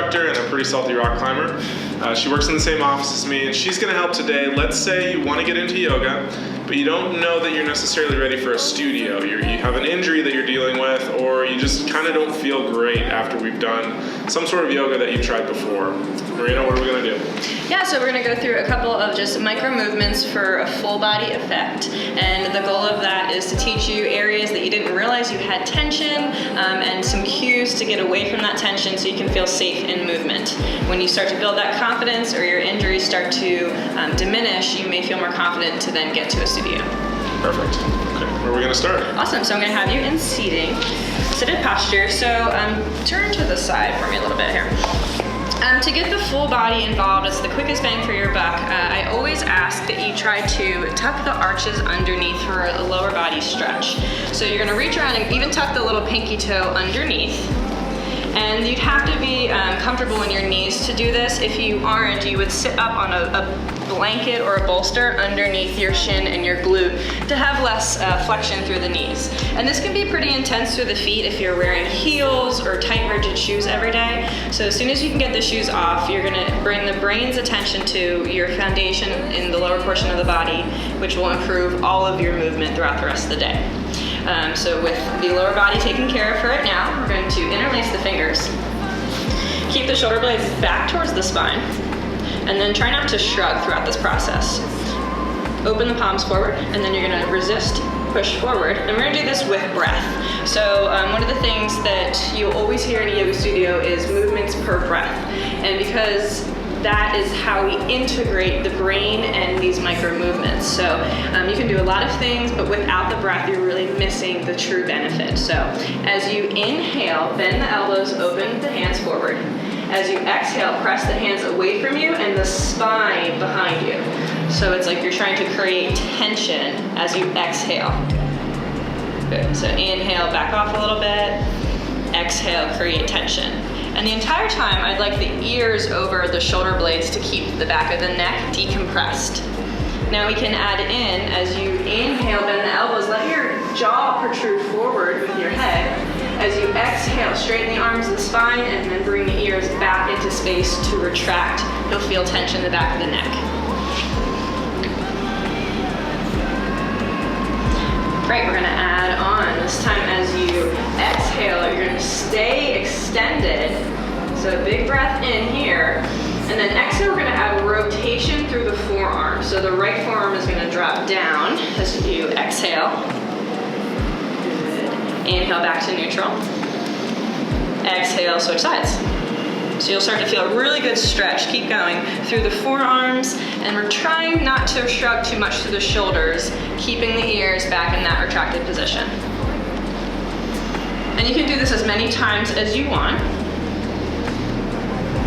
instructor and a pretty salty rock climber. She works in the same office as me, and she's going to help today. Let's say you want to get into yoga, but you don't know that you're necessarily ready for a studio. You have an injury that you're dealing with, or you just kind of don't feel great after we've done some sort of yoga that you've tried before. Marina, what are we going to do? Yeah, so we're going to go through a couple of just micro movements for a full body effect, and the goal of that is to teach you areas that you didn't realize you had tension, and some cues to get away from that tension so you can feel safe in movement. When you start to build that confidence or your injuries start to diminish, you may feel more confident to then get to a studio. Perfect. Okay, where are we going to start? Awesome, so I'm going to have you in seated posture. So turn to the side for me a little bit here. To get the full body involved, it's the quickest bang for your buck. I always ask that you try to tuck the arches underneath for a lower body stretch. So you're gonna reach around and even tuck the little pinky toe underneath. And you'd have to be comfortable in your knees to do this. If you aren't, you would sit up on a blanket or a bolster underneath your shin and your glute to have less flexion through the knees. And this can be pretty intense through the feet if you're wearing heels or tight, rigid shoes every day. So as soon as you can get the shoes off, you're gonna bring the brain's attention to your foundation in the lower portion of the body, which will improve all of your movement throughout the rest of the day. So with the lower body taken care of for right now, we're going to interlace the fingers. Keep the shoulder blades back towards the spine, and then try not to shrug throughout this process. Open the palms forward, and then you're gonna resist, push forward, and we're gonna do this with breath. So one of the things that you'll always hear in a yoga studio is movements per breath. And because that is how we integrate the brain and these micro movements. So you can do a lot of things, but without the breath, you're really missing the true benefit. So as you inhale, bend the elbows, open the hands forward. As you exhale, press the hands away from you and the spine behind you. So it's like you're trying to create tension as you exhale. Good, so inhale, back off a little bit. Exhale, create tension. And the entire time, I'd like the ears over the shoulder blades to keep the back of the neck decompressed. Now we can add in, as you inhale, bend the elbows, let your jaw protrude forward with your head. As you exhale, straighten the arms and spine, and then bring the ears back into space to retract. You'll feel tension in the back of the neck. Great, we're gonna add on. This time as you exhale, you're gonna stay extended. So big breath in here. And then exhale, we're gonna add rotation through the forearm. So the right forearm is gonna drop down as you exhale. Good. Inhale back to neutral. Exhale, switch sides. So you'll start to feel a really good stretch. Keep going through the forearms, and we're trying not to shrug too much through the shoulders, keeping the ears back in that retracted position. And you can do this as many times as you want.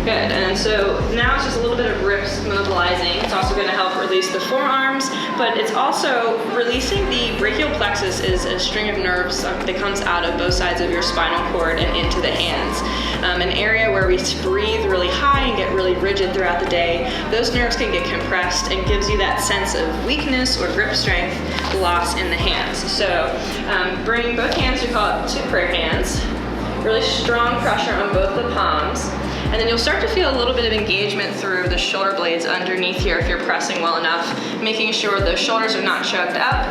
Good, and so now it's just a little bit of ribs mobilizing. It's also going to help release the forearms, but it's also releasing the brachial plexus is a string of nerves that comes out of both sides of your spinal cord and into the hands. An area where we breathe really high and get really rigid throughout the day. Those nerves can get compressed and gives you that sense of weakness or grip strength loss in the hands. So bring both hands, we call it two prayer hands. Really strong pressure on both the palms. And then you'll start to feel a little bit of engagement through the shoulder blades underneath here if you're pressing well enough, making sure the shoulders are not chugged up.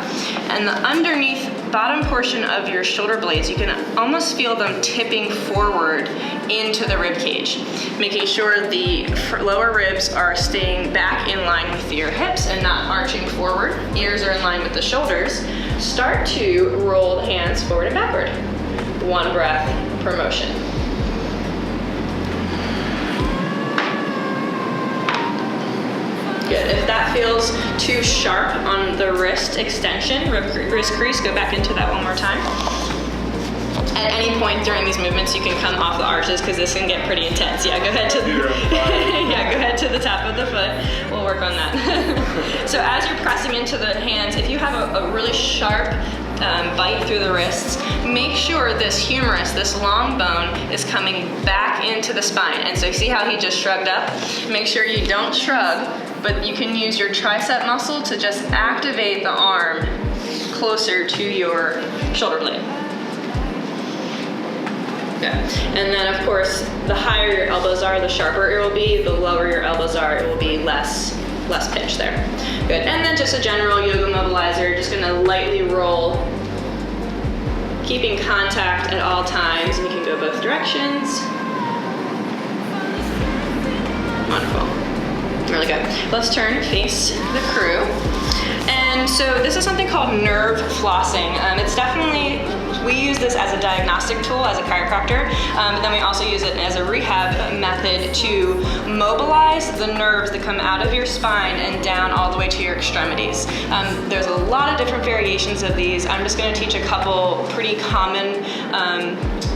And the underneath bottom portion of your shoulder blades, you can almost feel them tipping forward into the rib cage, making sure the lower ribs are staying back in line with your hips and not arching forward. Ears are in line with the shoulders. Start to roll the hands forward and backward. One breath per motion. Good. If that feels too sharp on the wrist extension, wrist crease, go back into that one more time. At any point during these movements, you can come off the arches because this can get pretty intense. Yeah, go ahead to yeah, go ahead to the top of the foot. We'll work on that. So as you're pressing into the hands, if you have a really sharp bite through the wrists, make sure this humerus, this long bone, is coming back into the spine. And so you see how he just shrugged up? Make sure you don't shrug, but you can use your tricep muscle to just activate the arm closer to your shoulder blade. Good. And then of course, the higher your elbows are, the sharper it will be. The lower your elbows are, it will be less pinch there. Good. And then just a general yoga mobilizer, just gonna lightly roll, keeping contact at all times. And you can go both directions. Wonderful. Really good. Let's turn, face the crew. And so this is something called nerve flossing. It's definitely, we use this as a diagnostic tool as a chiropractor, but then we also use it as a rehab method to mobilize the nerves that come out of your spine and down all the way to your extremities. There's a lot of different variations of these. I'm just going to teach a couple pretty common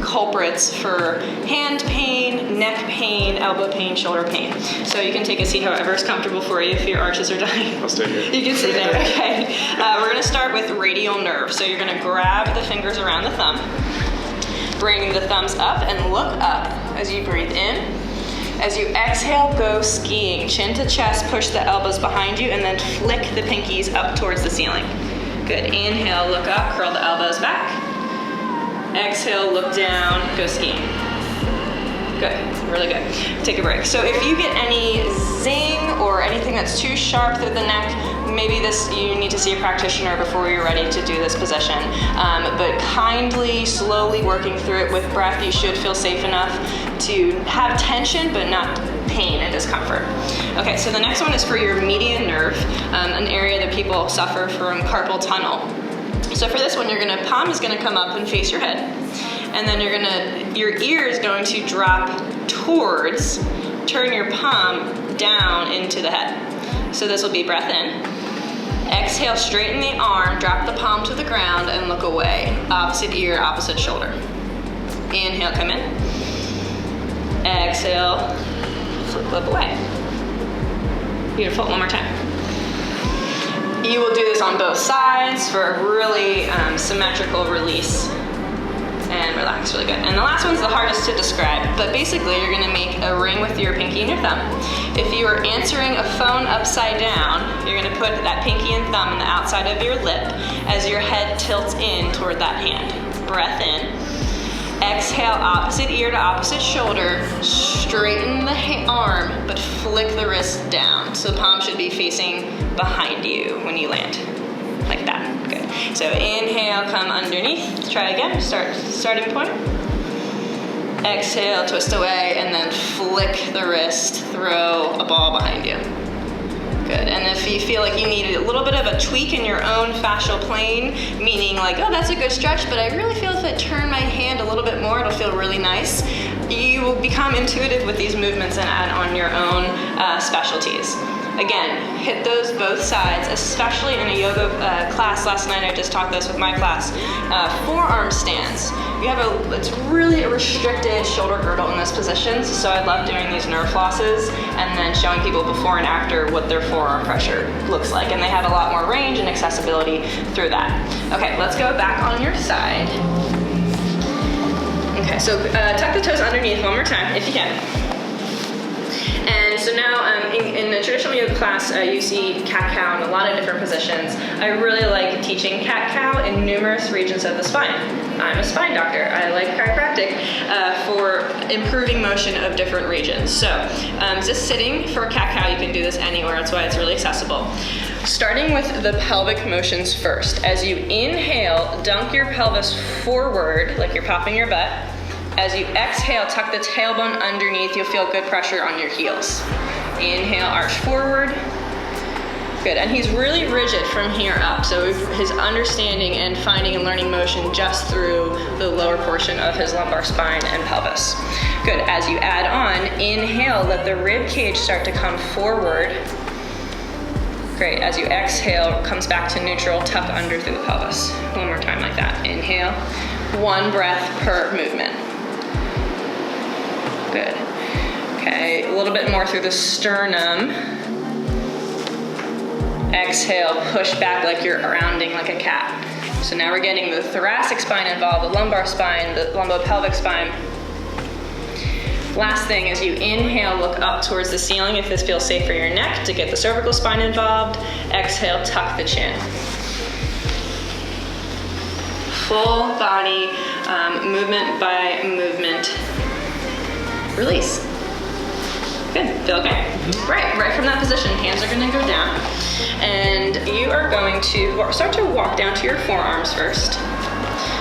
culprits for hand pain, neck pain, elbow pain, shoulder pain. So you can take a seat however is comfortable for you if your arches are dying. I'll stay here. You can sit there, okay. We're gonna start with radial nerve. So you're gonna grab the fingers around the thumb, bring the thumbs up and look up as you breathe in. As you exhale, go skiing. Chin to chest, push the elbows behind you, and then flick the pinkies up towards the ceiling. Good, inhale, look up, curl the elbows back. Exhale, look down, go skiing. Good, really good. Take a break. So if you get any zing or anything that's too sharp through the neck, maybe you need to see a practitioner before you're ready to do this position. But kindly, slowly working through it with breath, you should feel safe enough to have tension, but not pain and discomfort. Okay, so the next one is for your median nerve, an area that people suffer from carpal tunnel. So for this one, palm is gonna come up and face your head. And then your ear is going to drop towards, turn your palm down into the head. So this will be breath in. Exhale, straighten the arm, drop the palm to the ground and look away. Opposite ear, opposite shoulder. Inhale, come in. Exhale, flip away. Beautiful, one more time. You will do this on both sides for a really symmetrical release. And relax, really good. And the last one's the hardest to describe, but basically you're gonna make a ring with your pinky and your thumb. If you are answering a phone upside down, you're gonna put that pinky and thumb on the outside of your lip as your head tilts in toward that hand. Breath in. Exhale, opposite ear to opposite shoulder. Straighten the arm, but flick the wrist down. So the palm should be facing behind you when you land, like that. Good. So inhale, come underneath. Try again. Starting point. Exhale, twist away, and then flick the wrist. Throw a ball behind you. Good. And if you feel like you need a little bit of a tweak in your own fascial plane, meaning like, oh, that's a good stretch, but I really feel if I turn my hand a little bit more, it'll feel really nice. You will become intuitive with these movements and add on your own specialties. Again, hit those both sides, especially in a yoga class. Last night I just taught this with my class. Forearm stance. It's really a restricted shoulder girdle in this position, so I love doing these nerve flosses and then showing people before and after what their forearm pressure looks like. And they have a lot more range and accessibility through that. Okay, let's go back on your side. Okay, so tuck the toes underneath one more time, if you can. And so now in a traditional yoga class, you see cat-cow in a lot of different positions. I really like teaching cat-cow in numerous regions of the spine. I'm a spine doctor. I like chiropractic for improving motion of different regions. So just sitting for cat-cow, you can do this anywhere. That's why it's really accessible. Starting with the pelvic motions first. As you inhale, dunk your pelvis forward like you're popping your butt. As you exhale, tuck the tailbone underneath. You'll feel good pressure on your heels. Inhale, arch forward. Good, and he's really rigid from here up. So his understanding and finding and learning motion just through the lower portion of his lumbar spine and pelvis. Good, as you add on, inhale, let the rib cage start to come forward. Great, as you exhale, comes back to neutral, tuck under through the pelvis. One more time like that. Inhale, one breath per movement. Good. Okay, a little bit more through the sternum. Exhale, push back like you're rounding like a cat. So now we're getting the thoracic spine involved, the lumbar spine, the lumbopelvic spine. Last thing is you inhale, look up towards the ceiling if this feels safe for your neck to get the cervical spine involved. Exhale, tuck the chin. Full body movement by movement release. Good, feel okay? Right from that position, hands are gonna go down. And you are going to start to walk down to your forearms first.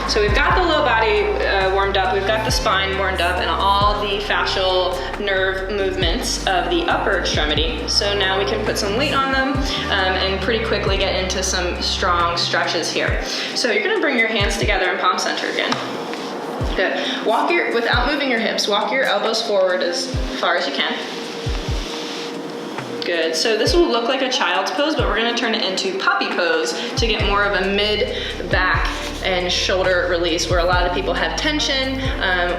So we've got the low body warmed up, we've got the spine warmed up, and all the fascial nerve movements of the upper extremity. So now we can put some weight on them and pretty quickly get into some strong stretches here. So you're gonna bring your hands together in palm center again. Good. Without moving your hips, walk your elbows forward as far as you can. Good. So this will look like a child's pose, but we're gonna turn it into puppy pose to get more of a mid-back and shoulder release, where a lot of people have tension,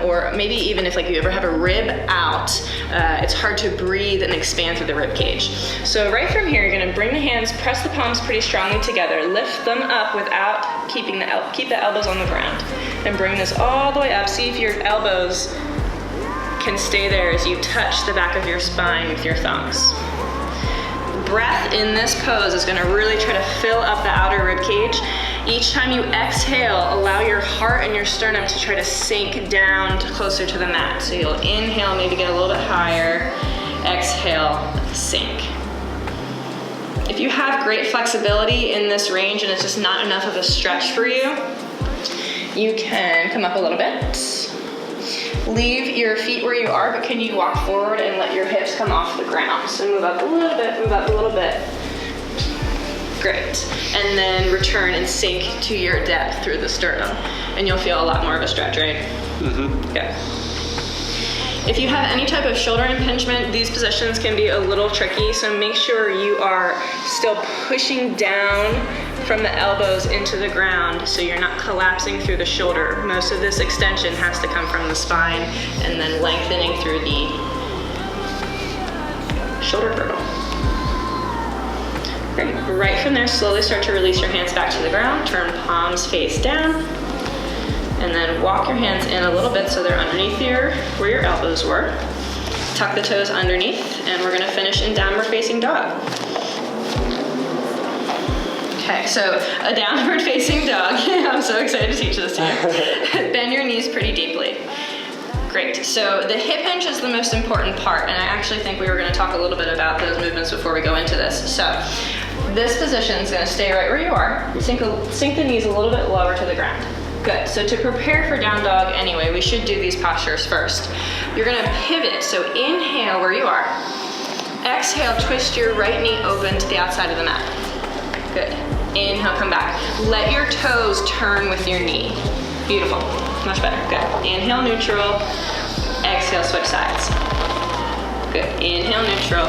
or maybe even if like you ever have a rib out, it's hard to breathe and expand through the rib cage. So right from here, you're gonna bring the hands, press the palms pretty strongly together, lift them up without keep the elbows on the ground, and bring this all the way up. See if your elbows can stay there as you touch the back of your spine with your thumbs. Breath in this pose is gonna really try to fill up the outer rib cage. Each time you exhale, allow your heart and your sternum to try to sink down closer to the mat. So you'll inhale, maybe get a little bit higher, exhale, sink. If you have great flexibility in this range and it's just not enough of a stretch for you, you can come up a little bit. Leave your feet where you are, but can you walk forward and let your hips come off the ground? So move up a little bit, move up a little bit. Great. And then return and sink to your depth through the sternum. And you'll feel a lot more of a stretch, right? Mm-hmm. Good. If you have any type of shoulder impingement, these positions can be a little tricky, so make sure you are still pushing down from the elbows into the ground so you're not collapsing through the shoulder. Most of this extension has to come from the spine and then lengthening through the shoulder girdle. Great. Right from there, slowly start to release your hands back to the ground, turn palms face down, and then walk your hands in a little bit so they're underneath where your elbows were. Tuck the toes underneath, and we're gonna finish in downward facing dog. Okay, so a downward facing dog. I'm so excited to teach this to you. Bend your knees pretty deeply. Great, so the hip hinge is the most important part, and I actually think we were gonna talk a little bit about those movements before we go into this. So this position is gonna stay right where you are. Sink the knees a little bit lower to the ground. Good, so to prepare for down dog anyway, we should do these postures first. You're gonna pivot, so inhale where you are. Exhale, twist your right knee open to the outside of the mat. Good, inhale, come back. Let your toes turn with your knee. Beautiful, much better, good. Inhale, neutral, exhale, switch sides. Good, inhale, neutral,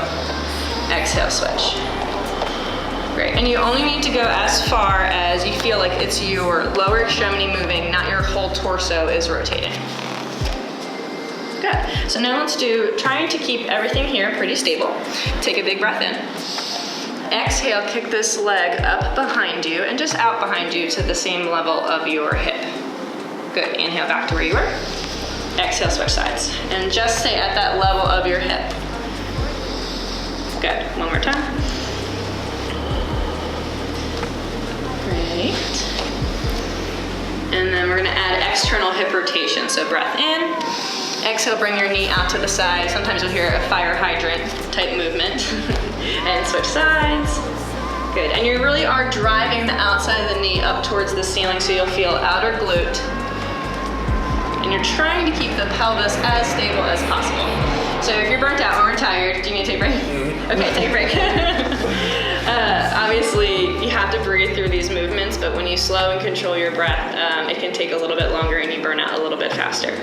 exhale, switch. Great, and you only need to go as far as you feel like it's your lower extremity moving, not your whole torso is rotating. Good, so now let's do, trying to keep everything here pretty stable. Take a big breath in. Exhale, kick this leg up behind you and just out behind you to the same level of your hip. Good, inhale back to where you were. Exhale, switch sides. And just stay at that level of your hip. Good, one more time. Great. And then we're gonna add external hip rotation. So breath in, exhale, bring your knee out to the side. Sometimes you'll hear a fire hydrant type movement. And switch sides. Good, and you really are driving the outside of the knee up towards the ceiling so you'll feel outer glute. And you're trying to keep the pelvis as stable as possible. So if you're burnt out or tired, do you need to take a break? Mm-hmm. Okay, take a break. Obviously, you have to breathe through these movements, but when you slow and control your breath, it can take a little bit longer and you burn out a little bit faster.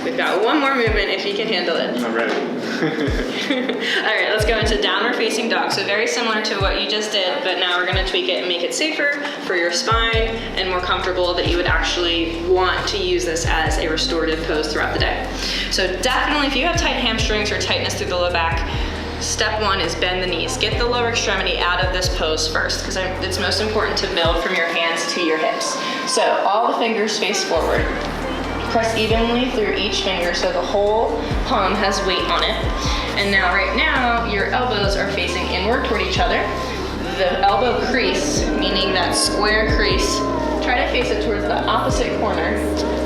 We've got one more movement if you can handle it. I'm ready. All right, let's go into downward facing dog. So very similar to what you just did, but now we're gonna tweak it and make it safer for your spine and more comfortable that you would actually want to use this as a restorative pose throughout the day. So definitely if you have tight hamstrings or tightness through the low back, step one is bend the knees. Get the lower extremity out of this pose first because it's most important to build from your hands to your hips. So all the fingers face forward. Press evenly through each finger so the whole palm has weight on it. And now, right now, your elbows are facing inward toward each other. The elbow crease, meaning that square crease, try to face it towards the opposite corner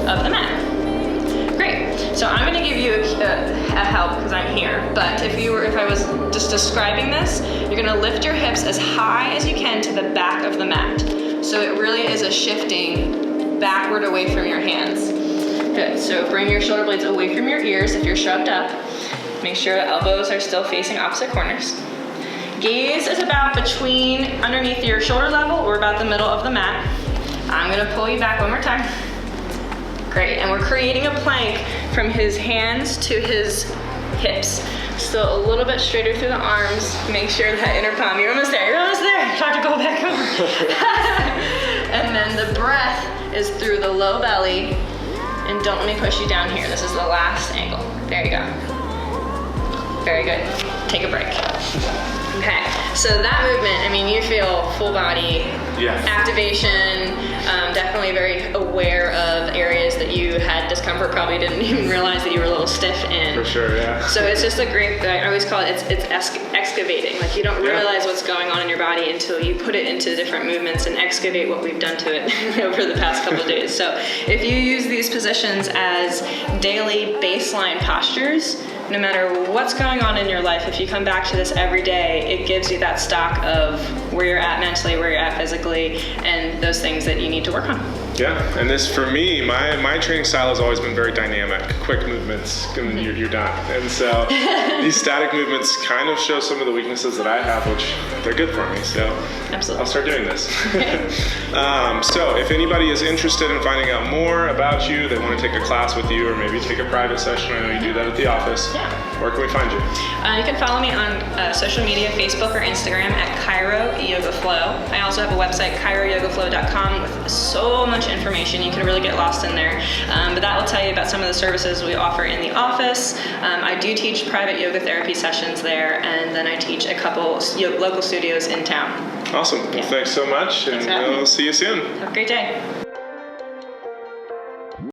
of the mat. Great. So I'm going to give you a help because I'm here. But if I was just describing this, you're going to lift your hips as high as you can to the back of the mat. So it really is a shifting backward away from your hands. Good. So bring your shoulder blades away from your ears if you're shrugged up. Make sure the elbows are still facing opposite corners. Gaze is about underneath your shoulder level or about the middle of the mat. I'm going to pull you back one more time. Great, and we're creating a plank from his hands to his hips. Still a little bit straighter through the arms. Make sure that inner palm, you're almost there. Try to go back over. And then the breath is through the low belly. And don't let me push you down here. This is the last angle. There you go. Very good. Take a break. Okay, so that movement, I mean, you feel full body activation, definitely very aware of areas that you had discomfort, probably didn't even realize that you were a little stiff in. For sure, yeah. So it's just a great, I always call it, it's excavating. Like you don't realize what's going on in your body until you put it into different movements and excavate what we've done to it over the past couple of days. So if you use these positions as daily baseline postures, no matter what's going on in your life, if you come back to this every day, it gives you that stock of where you're at mentally, where you're at physically, and those things that you need to work on. Yeah, and this for me, my training style has always been very dynamic, quick movements, and you're done. And so these static movements kind of show some of the weaknesses that I have, which they're good for me. So absolutely, I'll start doing this. So if anybody is interested in finding out more about you, they want to take a class with you, or maybe take a private session, I know you do that at the office. Where can we find you? You can follow me on social media, Facebook or Instagram at Chiro Yoga Flow. I also have a website, chiroyogaflow.com, with so much information. You can really get lost in there. But that will tell you about some of the services we offer in the office. I do teach private yoga therapy sessions there, and then I teach a couple local studios in town. Awesome. Well, thanks so much, and we'll see you soon. Have a great day.